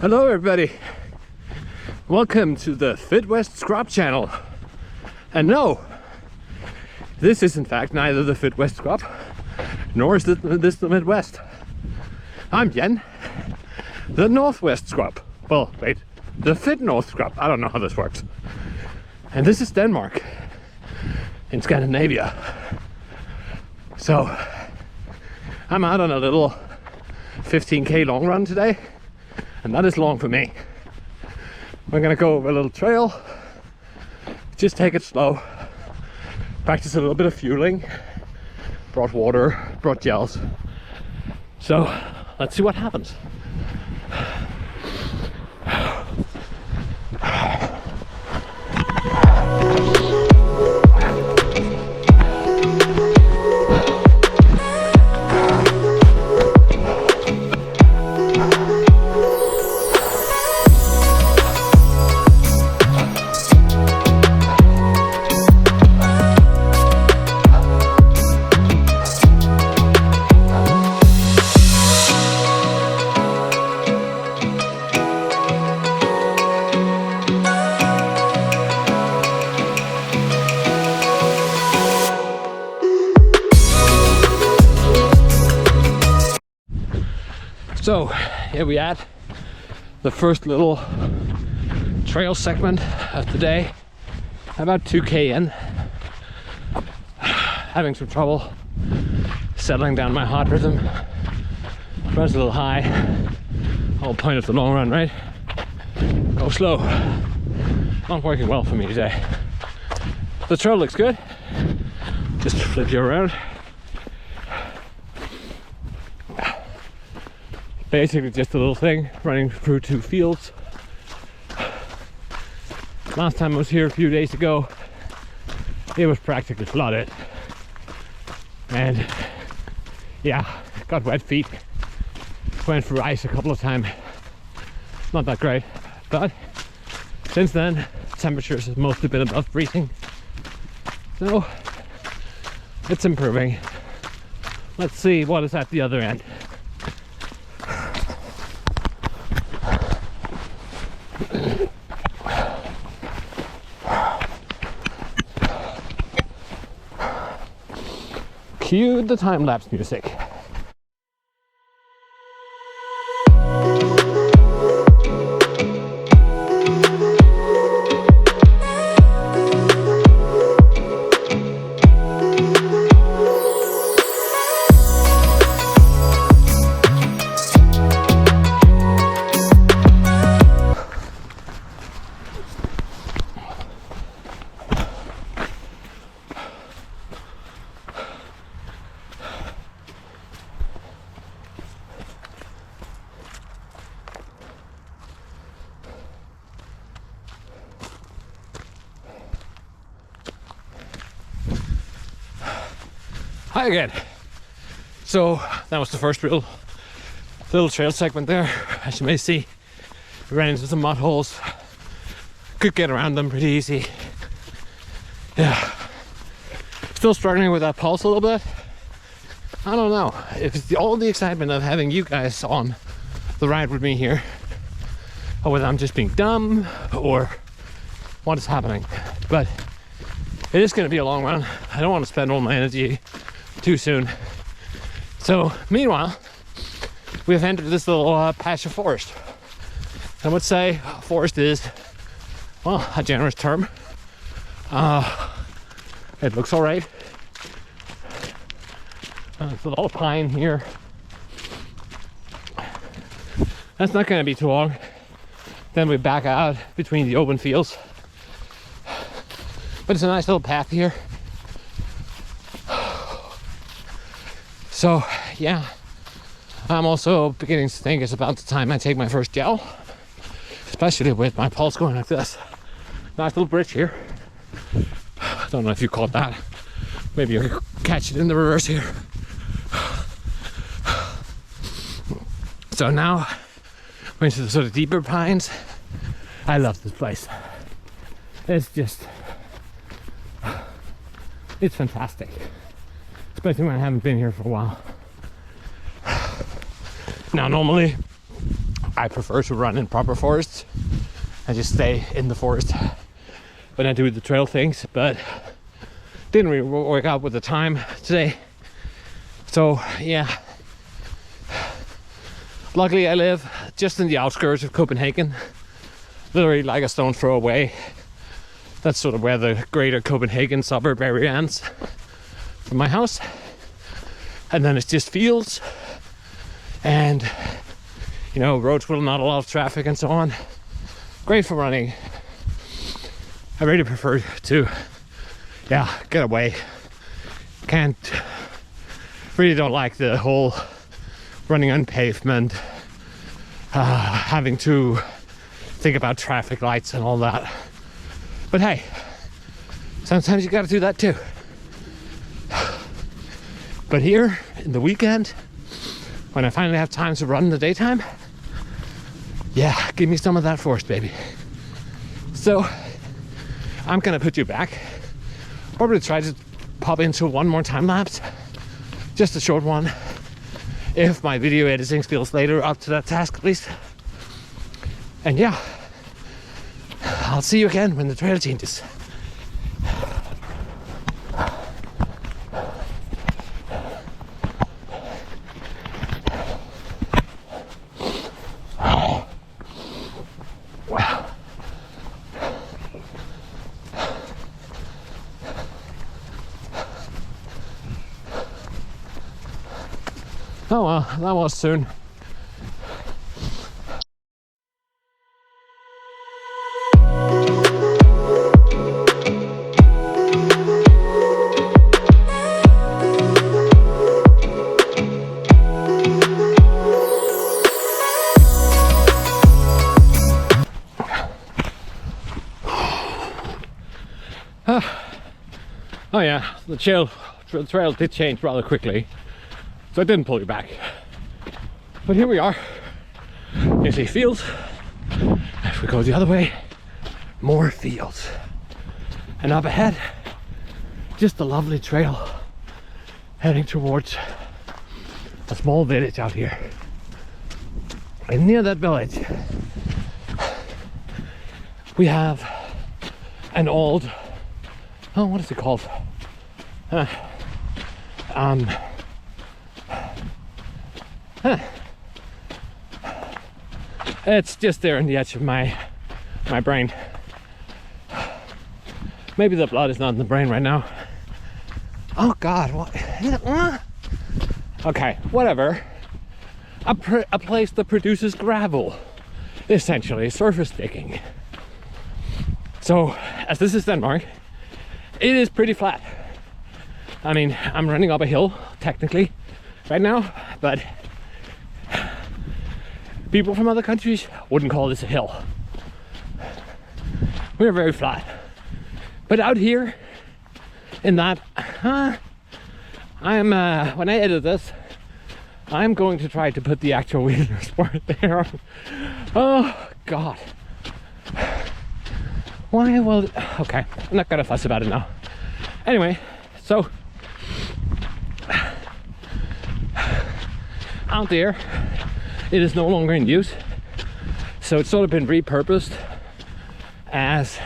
Hello everybody, welcome to the Fitnorth Scrub channel. And no, this is in fact neither the Fitnorth Scrub nor is this the Midwest. I'm Jan, the Northwest Scrub. Well, wait, the Fitnorth Scrub. I don't know how this works. And this is Denmark in Scandinavia. So I'm out on a little 15k long run today, and that is long for me. We're gonna go over a little trail, just take it slow, practice a little bit of fueling, brought water, brought gels. So let's see what happens. So here we at the first little trail segment of the day, about 2k in. Having some trouble settling down my heart rhythm. Runs a little high. Whole point of the long run, right? Go slow. Not working well for me today. The trail looks good. Just flip you around. Basically just a little thing running through two fields. Last time I was here a few days ago, it was practically flooded. And yeah, got wet feet. Went through ice a couple of times. Not that great. But since then, temperatures have mostly been above freezing. So it's improving. Let's see what is at the other end. Cue the time-lapse music. Hi again. So that was the first little trail segment there. As you may see, we ran into some mud holes. Could get around them pretty easy. Yeah. Still struggling with that pulse a little bit. I don't know if it's all the excitement of having you guys on the ride with me here, or whether I'm just being dumb or what is happening. But it is going to be a long run. I don't want to spend all my energy too soon. So meanwhile, we have entered this little patch of forest. I would say forest is, well, a generous term. It looks all right. There's a lot of pine here. That's not going to be too long. Then we back out between the open fields. But it's a nice little path here. So yeah, I'm also beginning to think it's about the time I take my first gel, especially with my pulse going like this. Nice little bridge here. I don't know if you caught that. Maybe you can catch it in the reverse here. So now we're into the sort of deeper pines. I love this place. It's just, it's fantastic. Especially when I haven't been here for a while. Now normally I prefer to run in proper forests and just stay in the forest when I do the trail things, but didn't really work out with the time today. So yeah, luckily I live just in the outskirts of Copenhagen, literally like a stone's throw away. That's sort of where the greater Copenhagen suburb area ends from my house, and then it's just fields and, you know, roads with not a lot of traffic and so on. Great for running. I really prefer to, yeah, get away. Really don't like the whole running on pavement, having to think about traffic lights and all that. But hey, sometimes you gotta do that too. But here in the weekend, when I finally have time to run in the daytime, yeah, give me some of that forest, baby. So I'm gonna put you back. Probably try to pop into one more time lapse, just a short one, if my video editing skills later up to that task at least. And yeah, I'll see you again when the trail changes. Oh well, that was soon. Oh yeah, the trail did change rather quickly, so I didn't pull you back. But here we are. You see fields. If we go the other way, more fields. And up ahead, just a lovely trail heading towards a small village out here. And near that village, we have an old, oh, what is it called? It's just there on the edge of my brain. Maybe the blood is not in the brain right now. Oh God, what? Okay, whatever. A place that produces gravel, essentially surface digging. So, as this is Denmark, it is pretty flat. I mean, I'm running up a hill, technically, right now, but people from other countries wouldn't call this a hill. We're very flat. But out here, in that, when I edit this, I'm going to try to put the actual wheelers part there. Oh, God. Why will, okay, I'm not gonna fuss about it now. Anyway, so, out there, it is no longer in use. So it's sort of been repurposed as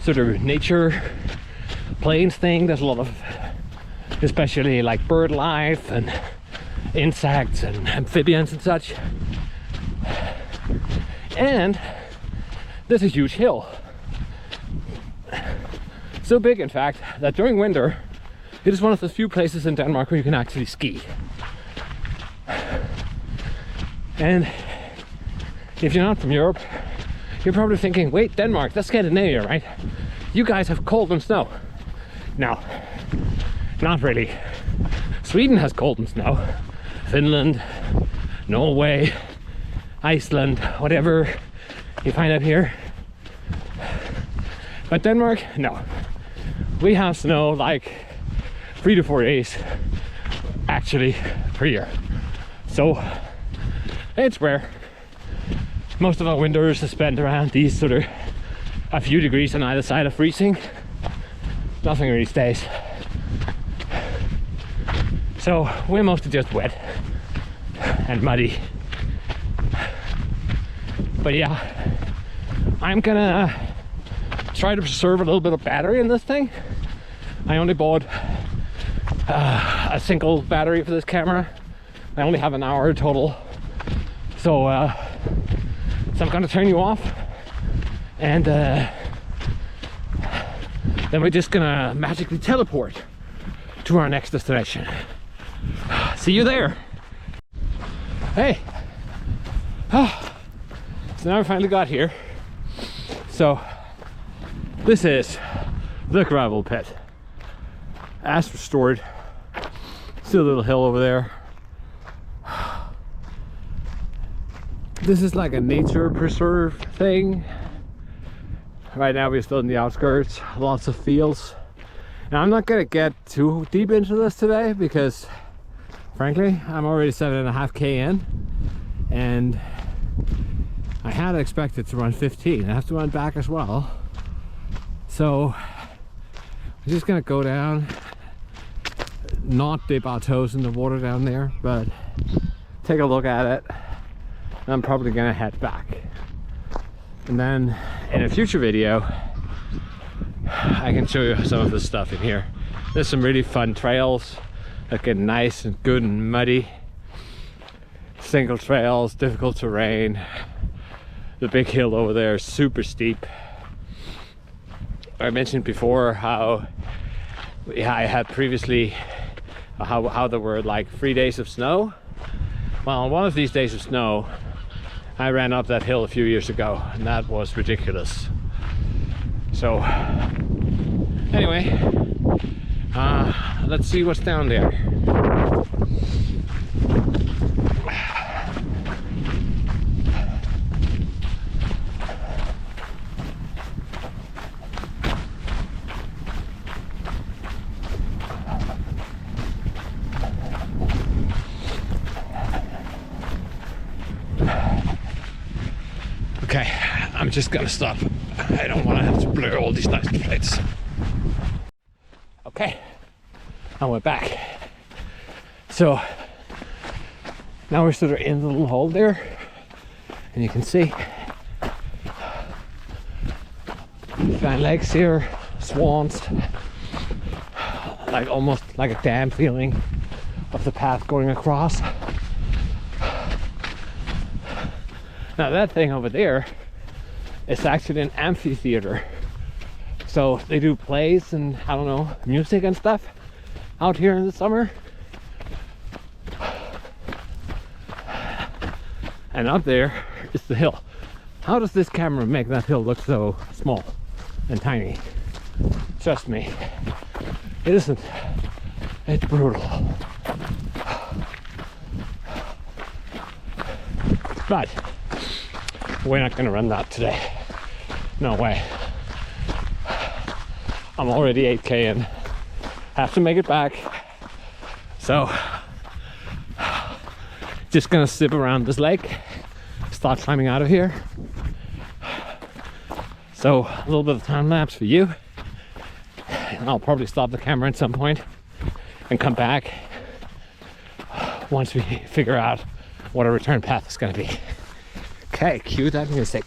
sort of nature plains thing. There's a lot of, especially like bird life and insects and amphibians and such. And there's a huge hill. So big, in fact, that during winter, it is one of the few places in Denmark where you can actually ski. And if you're not from Europe, you're probably thinking, wait, Denmark, that's Scandinavia, right? You guys have cold and snow. No, not really. Sweden has cold and snow. Finland, Norway, Iceland, whatever you find out here. But Denmark, no. We have snow like 3 to 4 days actually per year. So it's rare. Most of our winters are spent around these sort of a few degrees on either side of freezing. Nothing really stays. So we're mostly just wet and muddy. But yeah, I'm gonna try to preserve a little bit of battery in this thing. I only bought a single battery for this camera. I only have an hour total, so I'm gonna turn you off, and then we're just gonna magically teleport to our next destination. See you there. Hey. So now we finally got here. So this is the gravel pit, as restored. Still a little hill over there. This is like a nature preserve thing. Right now we're still in the outskirts, lots of fields. Now I'm not gonna get too deep into this today because frankly I'm already 7.5k in, and I had expected to run 15. I have to run back as well. So I'm just gonna go down, not dip our toes in the water down there, but take a look at it. I'm probably gonna head back. And then in a future video, I can show you some of the stuff in here. There's some really fun trails that get nice and good and muddy. Single trails, difficult terrain. The big hill over there is super steep. I mentioned before how I had previously how there were like 3 days of snow. Well, on one of these days of snow, I ran up that hill a few years ago, and that was ridiculous. So anyway, let's see what's down there. Okay, I'm just gonna stop. I don't want to have to blur all these nice plates. Okay, and we're back. So now we're sort of in the little hole there, and you can see giant lakes here, swans, like almost like a dam feeling of the path going across. Now that thing over there is actually an amphitheater. So they do plays and, I don't know, music and stuff out here in the summer. And up there is the hill. How does this camera make that hill look so small and tiny? Trust me, it isn't. It's brutal. But we're not gonna run that today. No way. I'm already 8k in. Have to make it back. So just gonna zip around this lake, start climbing out of here. So a little bit of time lapse for you. And I'll probably stop the camera at some point and come back once we figure out what our return path is gonna be. Okay, cue that music.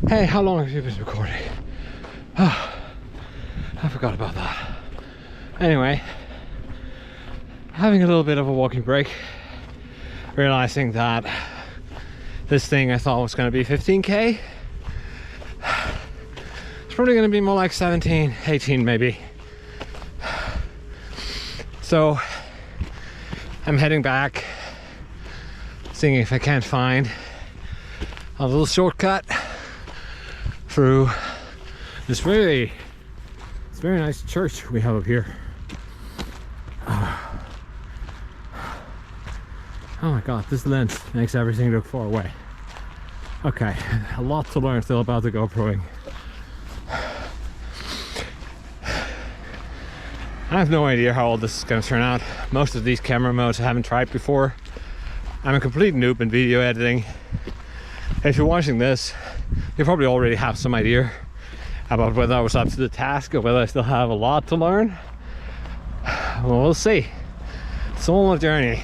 Hey, how long have you been recording? Oh, I forgot about that. Anyway, having a little bit of a walking break, realizing that this thing I thought was going to be 15k, it's probably going to be more like 17, 18 maybe. So I'm heading back, seeing if I can't find a little shortcut through this very nice church we have up here. Oh my god, this lens makes everything look far away. Okay, a lot to learn still about the GoProing. I have no idea how all this is going to turn out. Most of these camera modes I haven't tried before. I'm a complete noob in video editing. If you're watching this, you probably already have some idea about whether I was up to the task or whether I still have a lot to learn. Well, we'll see. It's all a journey.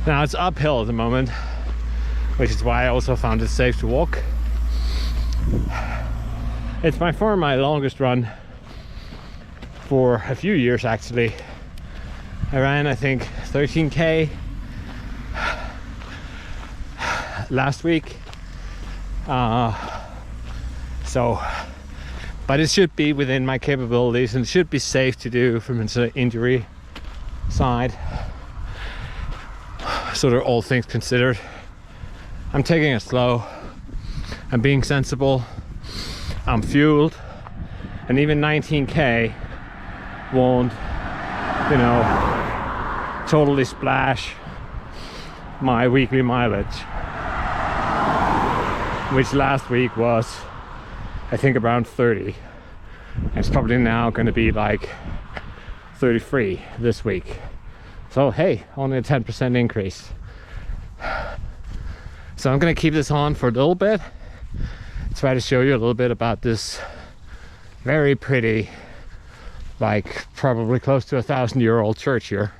Now it's uphill at the moment, which is why I also found it safe to walk. It's by far my longest run for a few years actually. I ran, I think, 13k last week. But it should be within my capabilities and it should be safe to do from an injury side. Sort of all things considered. I'm taking it slow. I'm being sensible. I'm fueled. And even 19k won't, you know, totally splash my weekly mileage, which last week was, I think, around 30. It's probably now going to be like 33 this week. So hey, only a 10% increase. So I'm going to keep this on for a little bit, try to show you a little bit about this very pretty, like probably close to 1,000-year-old church here.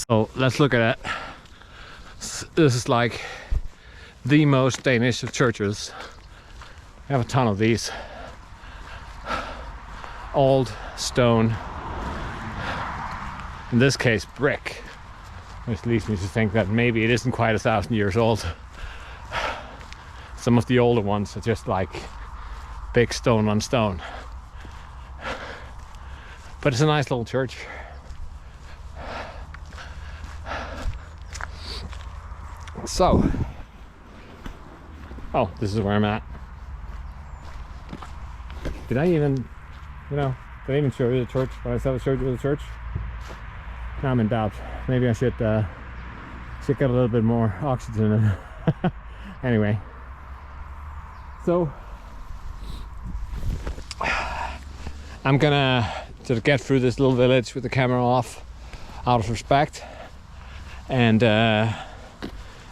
So let's look at it. This is like the most Danish of churches. We have a ton of these. Old stone, in this case brick, which leads me to think that maybe it isn't quite 1,000 years old. Some of the older ones are just like big stone on stone. But it's a nice little church. So, oh, this is where I'm at. Did I even show you the church when I said I showed you the church? Now I'm in doubt. Maybe I should get a little bit more oxygen in. Anyway, so I'm gonna sort of get through this little village with the camera off out of respect, and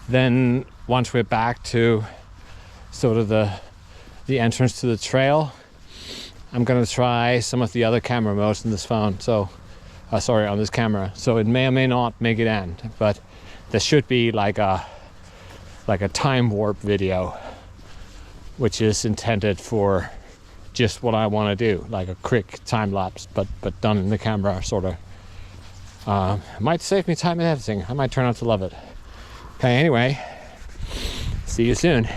then once we're back to sort of the entrance to the trail, I'm gonna try some of the other camera modes in this phone. So on this camera. So it may or may not make it end, but there should be like a time warp video, which is intended for just what I want to do, like a quick time lapse, but done in the camera, sort of. Might save me time in editing. I might turn out to love it. Okay, anyway, see you soon.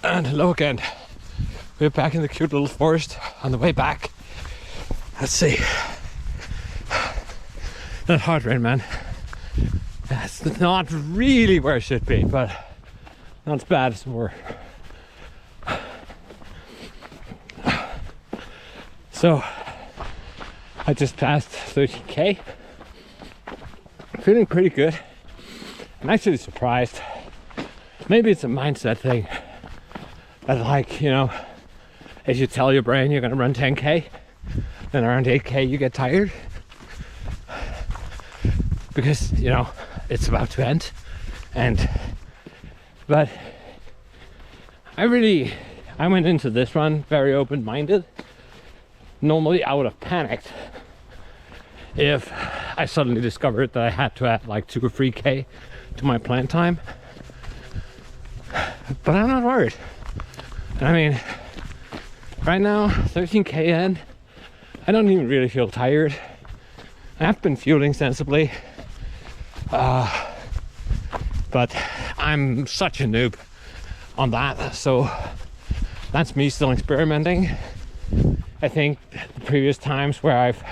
And hello again. We're back in the cute little forest on the way back. Let's see. That heart rate, man. That's not really where it should be, but not as bad as more. So I just passed 13k. Feeling pretty good. I'm actually surprised. Maybe it's a mindset thing. That, like, you know, as you tell your brain you're gonna run 10k, then around 8k you get tired. Because, you know, it's about to end. But I went into this run very open-minded. Normally I would have panicked if I suddenly discovered that I had to add like 2 or 3k to my plant time. But I'm not worried. I mean, right now, 13k in, I don't even really feel tired. I've been fueling sensibly. But I'm such a noob on that, so that's me still experimenting. I think the previous times where I've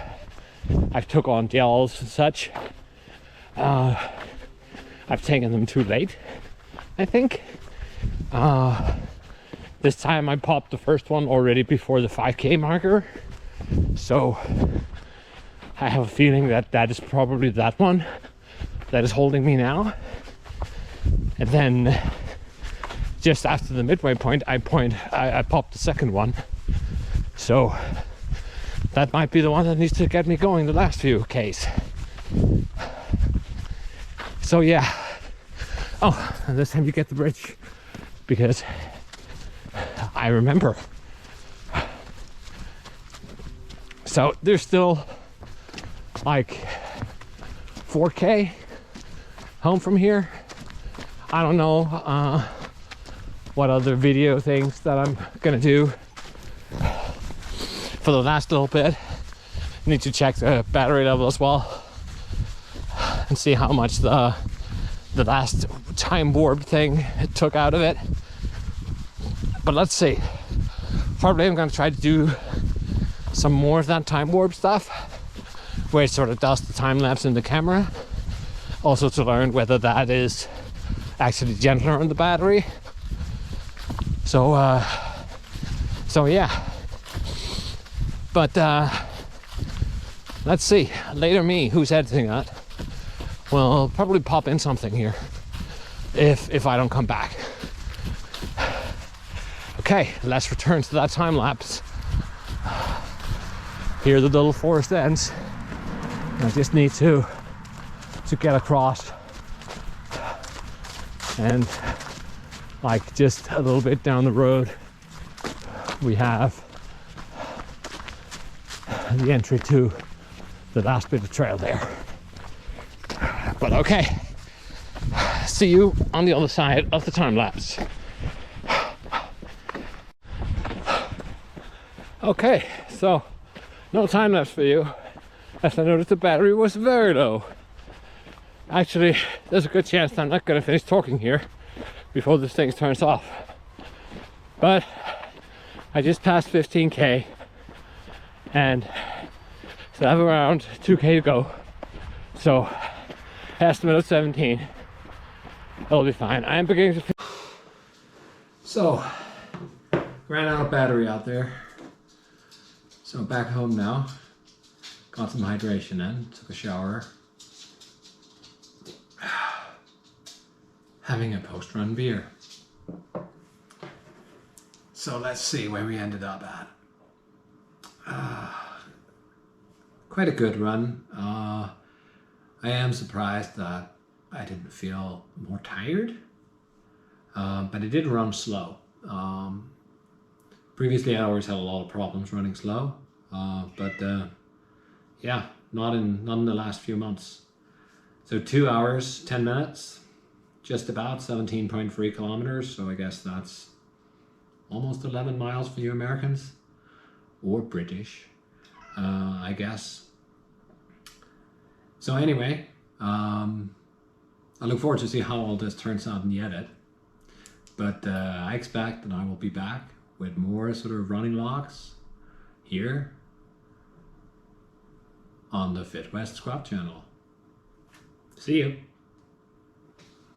took on gels and such, I've taken them too late, I think. This time I popped the first one already before the 5k marker, so I have a feeling that that is probably that one that is holding me now. And then just after the midway point, I popped the second one. So that might be the one that needs to get me going the last few Ks. So yeah. Oh, and this time you get the bridge, because I remember. So there's still like 4k home from here. I don't know what other video things that I'm gonna do for the last little bit. Need to check the battery level as well and see how much the last time warp thing took out of it. But let's see. Probably I'm gonna try to do some more of that time warp stuff, where it sort of does the time lapse in the camera. Also to learn whether that is actually gentler on the battery. So yeah. But let's see. Later me, who's editing that, will probably pop in something here if I don't come back. Okay, let's return to that time lapse. Here the little forest ends. I just need to get across, and like just a little bit down the road we have the entry to the last bit of trail there. But okay, see you on the other side of the time lapse. Okay, so no time lapse for you, as I noticed the battery was very low. Actually, there's a good chance that I'm not going to finish talking here before this thing turns off. But I just passed 15k and so I have around 2k to go. So estimate of 17. It'll be fine. I am beginning to. So ran out of battery out there. So back home now. Got some hydration in. Took a shower. Having a post-run beer. So let's see where we ended up at. Quite a good run. I am surprised that I didn't feel more tired, but I did run slow. Previously I always had a lot of problems running slow, but yeah, not in the last few months. So 2 hours, 10 minutes. Just about 17.3 kilometers, so I guess that's almost 11 miles for you Americans, or British, I guess. So anyway, I look forward to see how all this turns out in the edit, but I expect that I will be back with more sort of running logs here on the Fitnorth Scrub channel. See you.